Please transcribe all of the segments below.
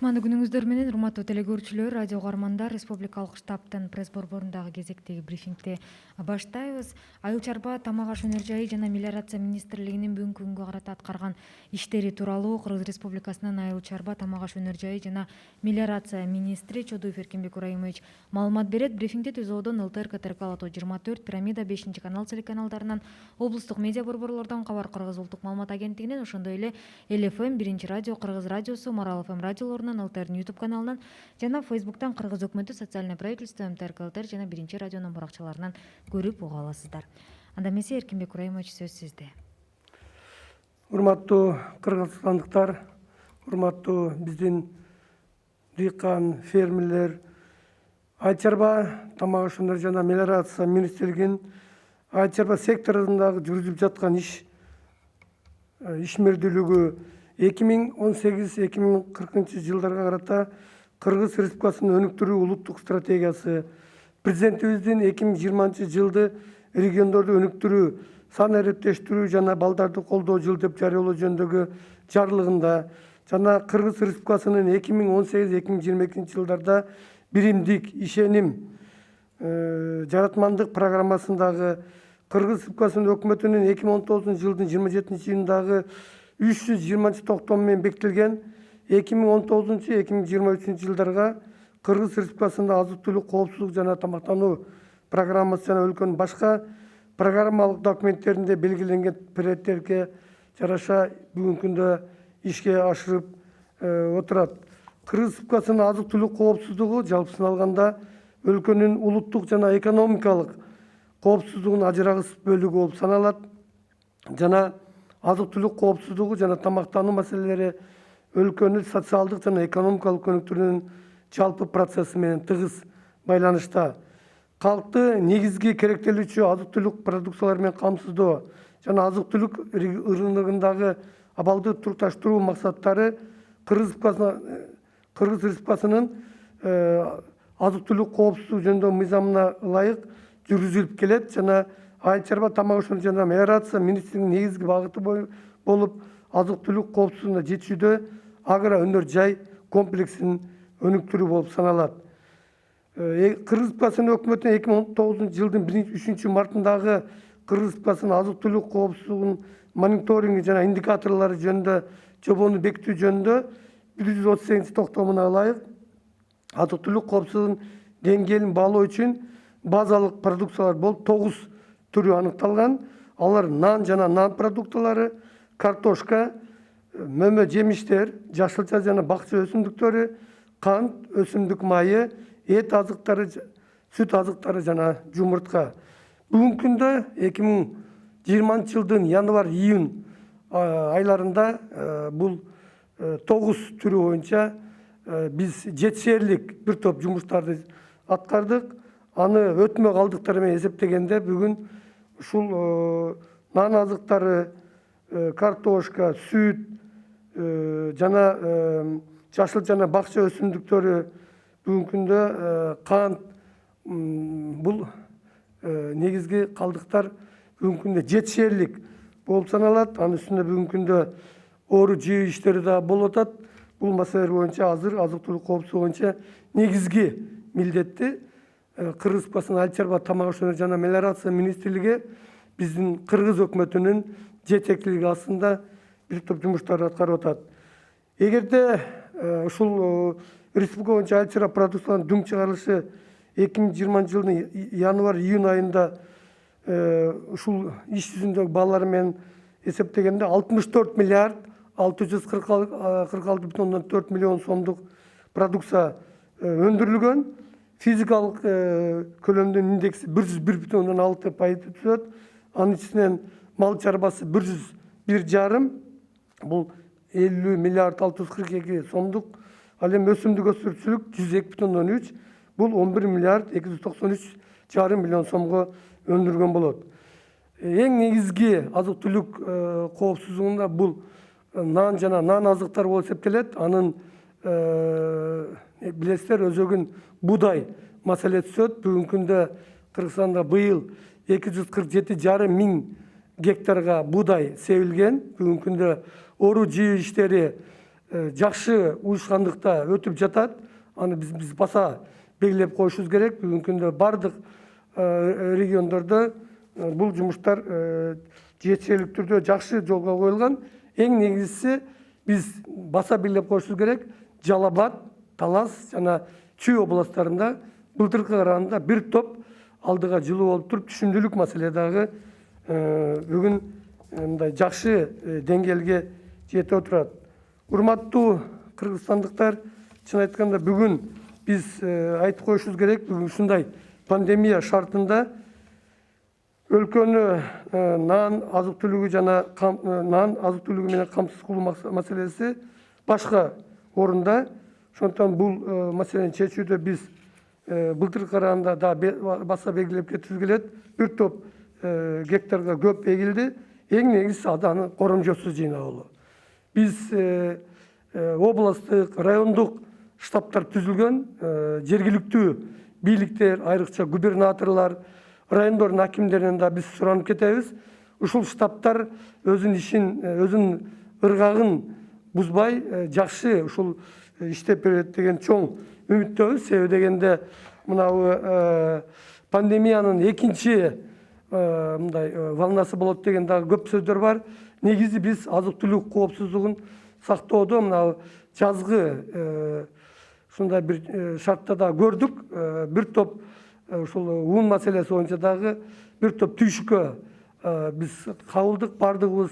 Кутмандуу күнүңүздөр менен, урматтуу телекөрүүчүлөр, радио угармандар, республикалык штабтын пресс борборундагы кезектеги брифингди баштайбыз. Айыл чарба, тамак аш өнөр жайы жана мелиорация министрлигинин бүгүнкү күнгө карата аткарган иштери тууралуу Кыргыз Республикасынын айыл чарба, тамак аш өнөр жайы жана мелиорация министри Чодуев Эркинбек Ибраимович маалымат берет. Брифингде ТЗОдон ЛТР, КТРК, Лото 24, Пирамида 5 канал телеканалдарынан, облустук медиа борборлордон, Кабар Кыргыз улуттук маалымат агенттигинен, ошондой эле ЛФМ, Биринчи радио, Кыргыз радиосу, Марал ФМ радиолорунан, ЛТРдин YouTube каналынан жана Facebooктан Кыргыз өкмөтү, социальное правительство, МТРК ЛТР жана Биринчи радионун баракчаларынан көрүп уга аласыздар. Анда эмесе Эркинбек Ибраимович, сөз сизде. Урматтуу кыргызстандыктар, урматтуу биздин дыйкан, фермерлер, айыл чарба, тамак аш өнөр жана мелиорация министрлигинин айыл чарба секторундагы жүргүзүлүп жаткан ишмердүүлүгү 2018-2040 жылдарга карата Кыргыз Республикасынын өнүктүрүү улуттук стратегиясы, президентибиздин 2020 жылды региондорду өнүктүрүү, сан эрептештирүү жана балдарды колдоо жыл деп жарыялоо жөнүндөгү жарлыгында жана Кыргыз Республикасынын 2018-2022 жылдарда биримдик, ишеним, жаратмандык программасындагы Кыргыз Республикасынын өкмөтүнүн 2019 жылдын 27 июндагы 320 токтом менен бекитилген 2019-2023 жылдарга Кыргыз Республикасында азык-түлүк коопсуздук жана тамактануу программасы жана өлкөнүн башка программалык документтеринде белгиленген приоритеттерге жараша бүгүнкү күндө ишке ашырып отурат. Кыргыз Республикасынын азык-түлүк коопсуздугу жалпысын алганда өлкөнүн улуттук жана экономикалык коопсуздугунун ажырагыс бөлүгү болуп саналат жана азык-түлүк коопсуздугу жана тамактануу маселелери өлкөнүн социалдык жана экономикалык өнүктүрүүнүн жалпы процесси менен тыгыз байланышта. Калкты негизги керектелүүчү азык-түлүк продукциялары менен камсыздоо жана азык-түлүк рыногундагы абалды турукташтыруу максаттары Кыргыз Республикасынын азык-түлүк коопсуздугу жөнүндөгү мыйзамына ылайык жүргүзүлүп келет жана айыл чарба, тамак аш өнөр жана мелиорация министрлигинин негизги багыты болуп азык-түлүк коопсуздугуна жетишүүдө агро өнөр жай комплексин өнүктүрүү болуп саналат. Кыргыз Республикасынын өкмөтүнүн 2019 жылдын 3 мартындагы Кыргыз Республикасынын азык-түлүк коопсуздугунун мониторинги жана индикаторлору жөнүндө жобону бекитүү жөнүндө 138 токтомуна ылайык азык-түлүк коопсуздугунун деңгээлин баалоо үчүн базалык продукциялар болуп 9 түрү аныкталган. Алар нан жана нан продуктылары, картошка, мөмө жемиштер, жашылча жана бакча өсүмдүктөрү, кант, өсүмдүк майы, эт азыктары, сүт азыктары жана жумуртка. Бүгүнкү күндө 2020 жылдын январь-июнь айларында бул 9 түрү боюнча биз жетишерлик бир топ жумуштарды аткардык. Аны өтмө калдыктары менен эсептегенде бүгүн ушул нан азыктары, картошка, сүт жана жашыл жана бакча өсүмдүктөрү, бүгүнкү күндө кант, бул негизги калдыктар бүгүнкү күндө жетишерлик болуп саналат. Анын үстүнө бүгүнкү күндө оору жөө иштери да болуп атат. Бул маселелер боюнча азыр азык-түлүк коопсуздугу боюнча негизги милдетти Кыргыз Республикасынын айыл чарба, тамак аш өнөр жана мелиорация министрлиги биздин Кыргыз өкмөтүнүн жетекчилиги астында бир топ жумуштарды аткарып атат. Эгерде ушул республика боюнча айыл чарба продукцияларынын дүң чыгарылышы 2020 жылдын январь-июнь айында ушул иш жүзүндөгү баалар менен эсептегенде 64 миллиард 646,4 миллион сомдук продукция өндүрүлгөн. Физикалык көлөмдүн индекси 101,6% түзөт. Анын ичинен мал чарбасы 101,5, бул 50 миллиард 642 сомдук. Ал эми өсүмдүк өсүрүүчүлүк 102,3, бул 11 миллиард 293,5 миллион сомго өндүргөн болот. Эң негизги азык-түлүк коопсуздугунда бул нан жана нан азыктары болуп эсептелет. Анын билесиздер, өзөгүн будай маселеси түсөт. Бүгүнкү күндө Кыргызстанда быйыл 247,5 миң гектарга будай себилген. Бүгүнкү күндө оору жөө иштери жакшы уюшкандыкта өтүп жатат. Аны биз баса белгилеп коюшубуз керек. Бүгүнкү күндө бардык региондордо бул жумуштар жетишерлик түрдө жакшы жолго коюлган. Эң негизгиси биз баса белгилеп коюшубуз керек. Жалал Абад, Талас жана Чүй областтарында былтыркыга караганда бир топ алдыга жылуу болуп туруп, түшүмдүүлүк маселе дагы бүгүн мындай жакшы деңгээлге жете отурат. Урматтуу кыргызстандыктар, чын айтканда бүгүн биз айтып коюшубуз керек. Бүгүн ушундай пандемия шартында өлкөнү нан азык-түлүгү жана нан азык-түлүгү менен камсыз кылуу маселеси башка орунда. Ошондуктан бул маселени чечүүдө биз былтыркыга караганда да баса белгилеп кеткибиз келет. Бир топ гектарга көп эгилди. Эң негизгиси аны коромжосуз жыйнабылуу. Биз областтык, райондук штабтар түзүлгөн, жергиликтүү бийликтер, айрыкча губернаторлор, райондордун акимдеринен да биз суранып кетебиз. Ушул штабтар өзүнүн ишин, өзүнүн ыргагын бузбай, жакшы ушул иштеп берет деген чоң үмүттөбүз. Себеби дегенде мынабу пандемиянын экинчи мындай волнасы болот деген дагы көп сөздөр бар. Негизи биз азык-түлүк коопсуздугун сактоодо мына жазгы ушундай бир шартта да көрдүк. Бир топ ушул уун маселеси боюнча дагы бир топ түйшүккө биз кабылдык бардыгыбыз.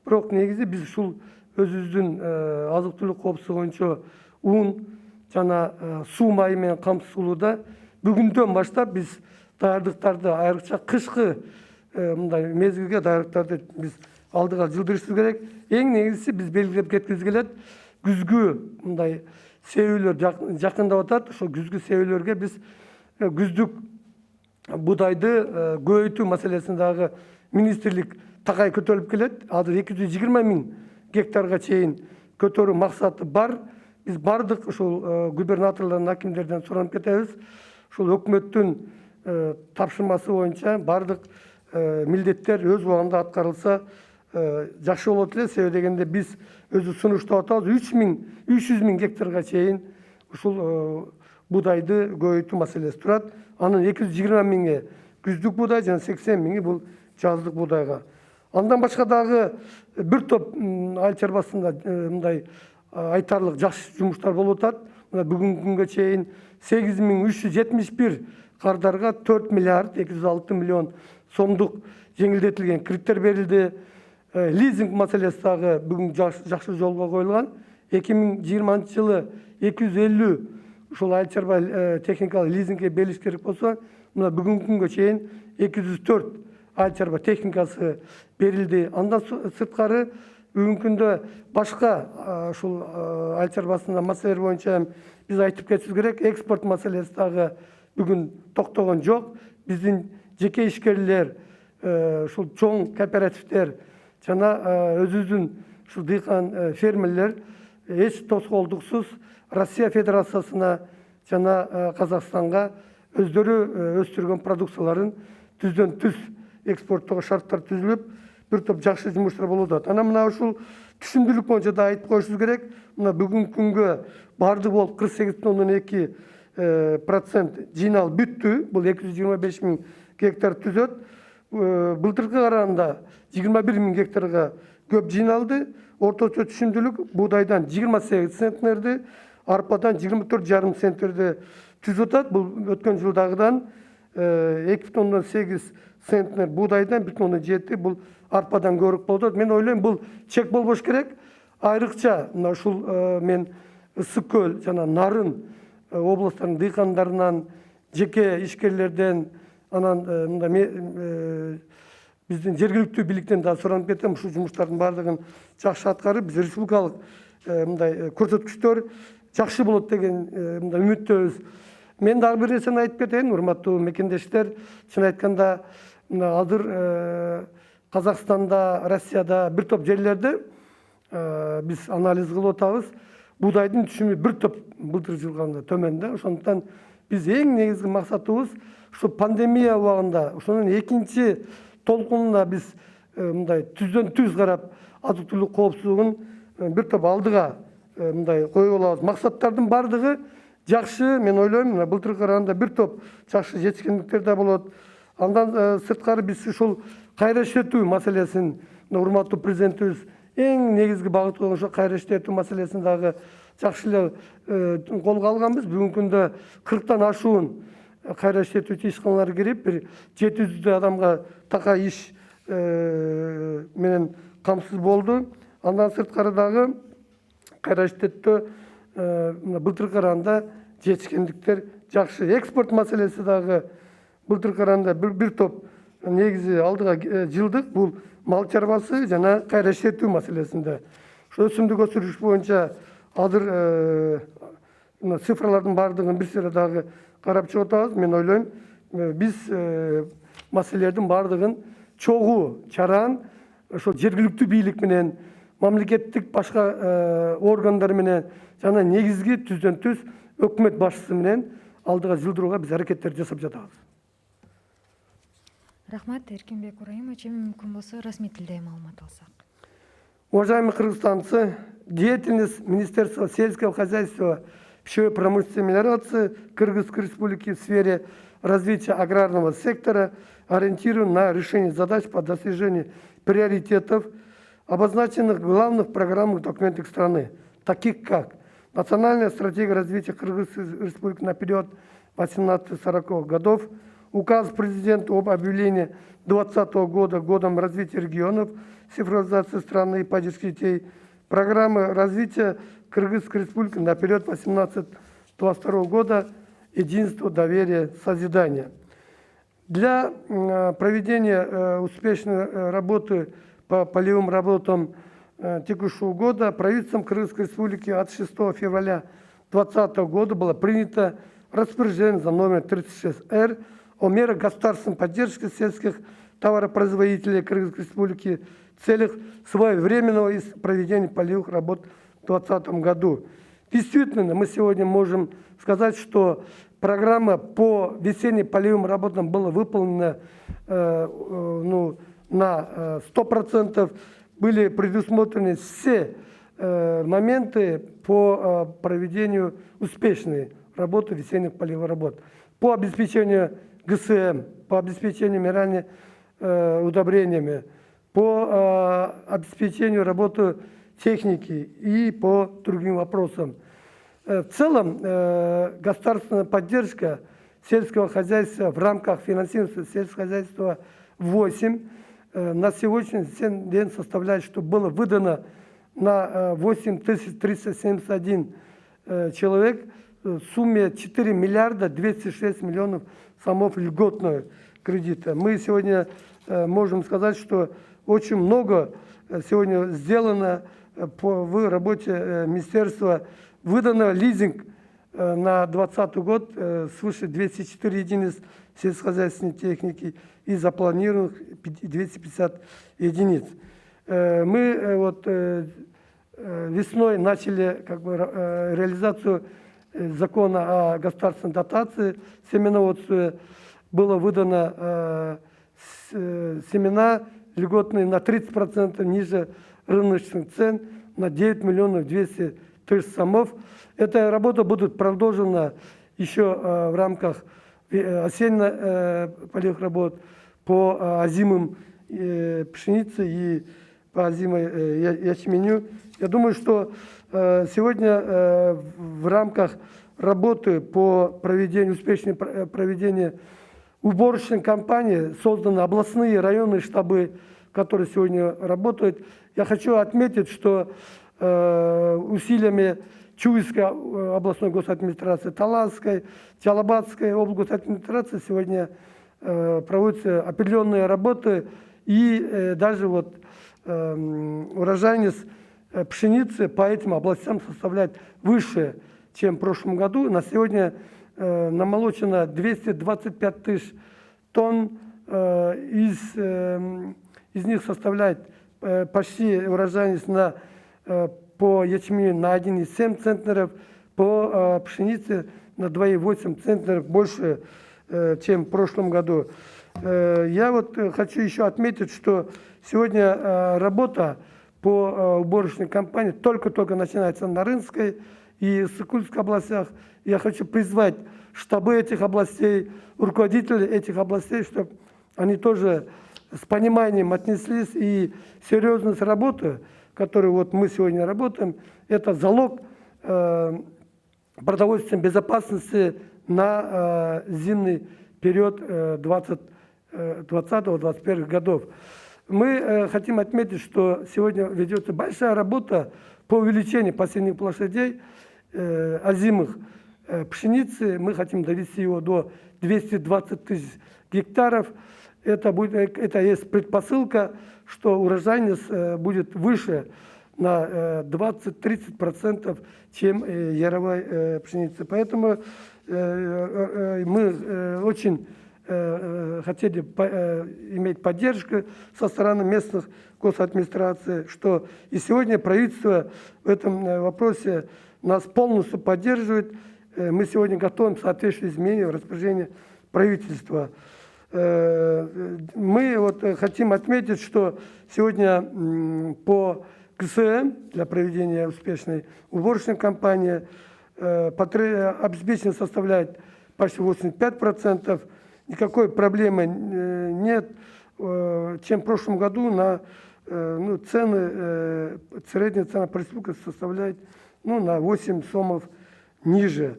Бирок негизи биз ушул өзүбүздүн азык-түлүк коопсуздугу боюнча уун жана суу майы менен камсыз кылууда бүгүндөн баштап биз даярдыктарды, айрыкча кышкы мындай мезгилге даярдыктарды биз алдыга жылдырышыбыз керек. Эң негизгиси биз белгилеп кеткибиз келет. Күзгү мындай себүүлөр жакындап атат. Ошол күзгү себүүлөргө биз күздүк будайды көбөйтүү маселесин дагы министрлик такай көтөрүлүп келет. Азыр 220 000 гектарга чейин көтөрүү максаты бар. Биз бардык ушул губернаторлордун, акимдерден суранып кетебиз. Ушул өкмөттүн тапшырмасы боюнча бардык милдеттер өз убагында аткарылса жакшы болот эле. Себеби дегенде биз өзү сунуштап атабыз 300 000 гектарга чейин ушул будайды көбөйтүү маселеси турат. Анын 220 000 күздүк будай жана 80 000 бул жаздык будайга. Андан башка дагы бир топ айыл чарбасында мындай айтарлык жакшы жумуштар болуп атат. Мына бүгүнкү күнгө чейин 8371 кардарга 4 миллиард 206 миллион сомдук жеңилдетилген кредиттер берилди. Лизинг маселеси дагы бүгүн жакшы жолго коюлган. 2020 жылы 250 ушул айыл чарба техникалык лизингге берилиш керек болсо, мына бүгүнкү күнгө чейин 204 айыл чарба техникасы берилди. Андан сырткары бүгүнкү күндө башка ушул айыл чарбасында маселелер боюнча биз айтып кетишибиз керек. Экспорт маселеси дагы бүгүн токтогон жок. Биздин жеке ишкерлер, ушул чоң кооперативдер жана өзүбүздүн ушул дыйкан фермерлер эч тоскоолдуксуз Россия Федерациясына жана Казакстанга өздөрү өстүргөн продукцияларын түздөн түз экспорттоого шарттар түзүлүп, бир топ жакшы жумуштар болуп атат. Анан мына ушул түшүмдүүлүк боюнча да айтып коюшубуз керек. Мына бүгүнкү күнгө бардык болуп 48,2% жыйналып бүттү. Бул 225 000 гектар түзөт. Былтыркыга караганда 21 000 гектарга көп жыйналды. Орточо түшүмдүүлүк будайдан 28 центнерди, арпадан 24,5 центнерди түзүп атат. Бул өткөн жылдагыдан 2,8 центнер будайдан 1,7 бул арпадан көбүрөөк болуп атат. Мен ойлойм бул чек болбош керек. Айрыкча мына ушул мен Ысык көл жана Нарын областарынын дыйкандарынан, жеке ишкерлерден, анан мындай биздин жергиликтүү бийликтен да суранып кетем. Ушул жумуштардын баардыгын жакшы аткарып, биз республикалык мындай көрсөткүчтөр жакшы болот деген мындай үмүттөбүз. Мен дагы бир нерсени айтып кетейин, урматтуу мекендештер. Чын айтканда мына азыр Казакстанда, Россияда бир топ жерлерде биз анализ кылып атабыз. Будайдын түшүмү бир топ былтыр жылганда төмөндө. Ошондуктан биз эң негизги максатыбыз ушу пандемия убагында, ошонун экинчи толкунунда биз мындай түздөн түз карап азык-түлүк коопсуздугун бир топ алдыга мындай коюп алабыз. Максаттардын бардыгы жакшы, мен ойлойм, мына былтыркы караганда бир топ жакшы жетишкендиктер да болот. Андан сырткары биз ушул кайра иштетүү маселесин, урматтуу президентибиз эң негизги багыты болгон ошо кайра иштетүү маселесин дагы жакшы эле колго алганбыз. Бүгүнкү күндө 40тан ашуун кайра иштетүүчү ишканалар кирип, бир 700 адамга такай иш менен камсыз болду. Андан сырткары дагы кайра иштетүү былтыркы караганда жетишкендиктер жакшы. Экспорт маселеси дагы былтыркы караганда бир топ негизи алдыга жылдык. Бул мал чарбасы жана кайра иштетүү маселесинде. Ошо өсүмдүк өсүрүш боюнча азыр цифралардын бардыгын бир сыйра дагы карап чыгып атабыз. Мен ойлойм, биз маселелердин бардыгын чогуу чараан ошол жергиликтүү бийлик менен, мамлекеттик башка органдар менен жана негизги түздөн түз өкмөт башчысы менен алдыга жылдырууга биз аракеттер жасап жатабыз. Рахмат, Эркинбек Ураимович. Мүмкүн болсо расмий тилде маалымат алсак. Уважаемые кыргызстанцы, деятельность Министерства сельского хозяйства, пищевой промышленности и мелиорации Кыргызской Республики в сфере развития аграрного сектора ориентирован на решение задач по достижению приоритетов, обозначенных в главных программных документах страны, таких как Национальная стратегия развития Кыргызской Республики на период 18-40 годов, Указ президента об объявлении 2020 года годом развития регионов, цифровизации страны и поддержки детей, программы развития Кыргызской Республики на период 18-22 года, единство, доверие, созидание. Для проведения успешной работы по полевым работам текущего года правительством Кыргызской Республики от 6 февраля 2020 года было принято распоряжение за номер 36-Р о мерах государственной поддержки сельских товаропроизводителей Кыргызской Республики в целях своевременного проведения полевых работ в 2020 году. Действительно, мы сегодня можем сказать, что программа по весенним полевым работам была выполнена на 100%. Были предусмотрены все моменты по проведению успешной работы весенних полевых работ. По обеспечению ГСМ, по обеспечению минеральными удобрениями, по обеспечению работы техники и по другим вопросам. В целом, государственная поддержка сельского хозяйства в рамках финансирования сельского хозяйства 8 на сегодняшний день составляет, что было выдано на 8371 человек в сумме 4 миллиарда 206 миллионов сомов льготного кредита. Мы сегодня можем сказать, что очень много сегодня сделано в работе министерства. Выдано лизинг на 2020 год свыше 204 единиц сельскохозяйственной техники и запланированных 250 единиц. Мы вот весной начали реализацию закона о государственной дотации семеноводстве. Было выдано семена льготные на 30% ниже рыночных цен, на 9 миллионов 200 тысяч сомов. Эта работа будет продолжена еще в рамках осенних полевых работ по озимым пшенице и по озимой ячменю. Я думаю, что сегодня в рамках работы по проведению, успешного проведения уборочной кампании созданы областные районные штабы, которые сегодня работают. Я хочу отметить, что усилиями Чуйской областной госадминистрации, Таласской, Чалабатской областной администрации сегодня проводятся определенные работы, и даже вот урожайность пшеницы по этим областям составляет выше, чем в прошлом году. На сегодня намолочено 225 тысяч тонн, из них составляет почти урожайность по ячменю на 1,7 центнеров, по пшенице на 2,8 центнеров больше, чем в прошлом году. Я вот хочу еще отметить, что сегодня работа по уборочной компании только-только начинается на Рынской и Сыкульской областях. Я хочу призвать штабы этих областей, руководителей этих областей, чтобы они тоже с пониманием отнеслись, и серьезность работы, которую вот мы сегодня работаем, это залог продовольственной безопасности на зимний период 2020-2021 годов. Мы хотим отметить, что сегодня ведется большая работа по увеличению посевных площадей озимых пшеницы. Мы хотим довести его до 220 тысяч гектаров. Это есть предпосылка, что урожайность будет выше на 20-30%, чем яровой пшеницы. Поэтому мы очень хотели иметь поддержку со стороны местных госадминистраций, что и сегодня правительство в этом вопросе нас полностью поддерживает. Мы сегодня готовим соответствующие изменения в распоряжении правительства. Мы вот хотим отметить, что сегодня по КСМ для проведения успешной уборочной кампании обеспечение составляет почти 85%. Никакой проблемы нет, чем в прошлом году на цены, средняя цена присутствия составляет на 8 сомов ниже.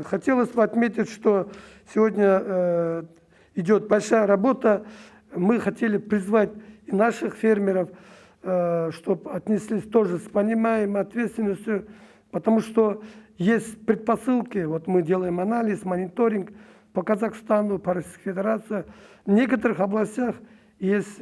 Хотелось бы отметить, что сегодня идет большая работа. Мы хотели призвать и наших фермеров, чтобы отнеслись тоже с пониманием, ответственностью, потому что есть предпосылки. Вот мы делаем анализ, мониторинг по Казахстану, по Российской Федерации. В некоторых областях есть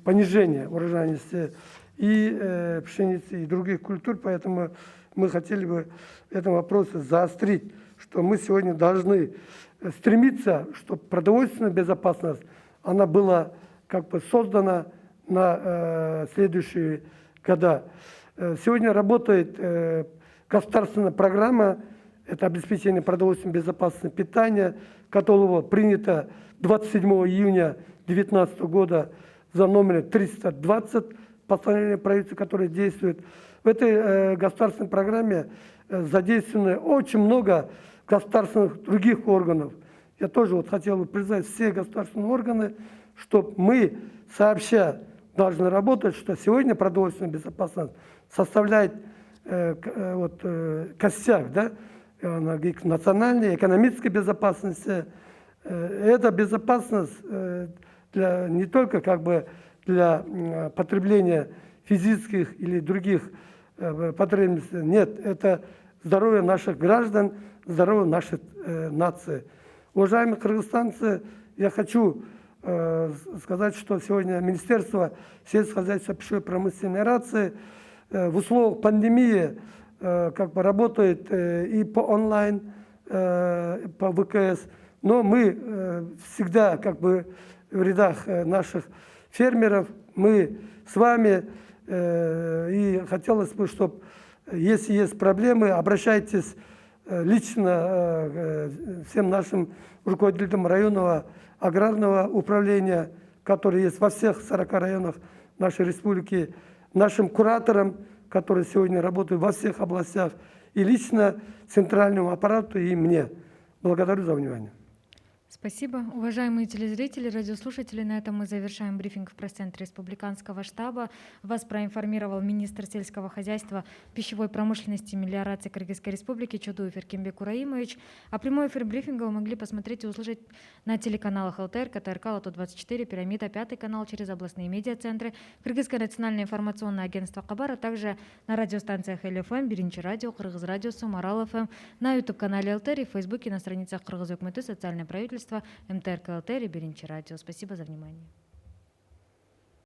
понижение урожайности и пшеницы, и других культур, поэтому мы хотели бы в этом вопросе заострить, что мы сегодня должны стремиться, чтобы продовольственная безопасность, она была как бы создана на следующие года. Сегодня работает государственная программа, это обеспечение продовольственной безопасности питания, которого принято 27 июня 2019 года за номером 320 постановление правительства, которое действует. В этой государственной программе задействовано очень много государственных других органов. Я тоже вот хотел бы призвать все государственные органы, чтобы мы сообща должны работать, что сегодня продовольственная безопасность составляет костяк, да, национальной, экономической безопасности. Эта безопасность не только как бы для потребления физических или других потребностей. Нет, это здоровье наших граждан, здоровье нашей нации. Уважаемые кыргызстанцы, я хочу сказать, что сегодня Министерство сельского хозяйства, пищевой промышленности и мелиорации в условиях пандемии как бы работает и по онлайн, по ВКС, но мы всегда как бы в рядах наших фермеров, мы с вами, и хотелось бы, чтобы, если есть проблемы, обращайтесь лично всем нашим руководителям районного аграрного управления, которые есть во всех 40 районах нашей республики, нашим кураторам, которые сегодня работают во всех областях, и лично центральному аппарату и мне. Благодарю за внимание. Спасибо. Уважаемые телезрители, радиослушатели, на этом мы завершаем брифинг в пресс-центре Республиканского штаба. Вас проинформировал министр сельского хозяйства, пищевой промышленности и мелиорации Кыргызской Республики Чодуев Эркинбек Ураимович. А прямой эфир брифинга вы могли посмотреть и услышать на телеканалах ЛТР, КТРК, Лото-24, Пирамида, 5 канал через областные медиацентры, Кыргызское национальное информационное агентство Кабар, а также на радиостанциях ЛФМ, Биринчи радио, Кыргыз радиосу, Марал ФМ, на YouTube-канале ЛТР и в Фейсбуке на страницах Кыргыз Өкмөтү, социальное правительство, МТРК ЛТР и Биринчи радио. Спасибо за внимание.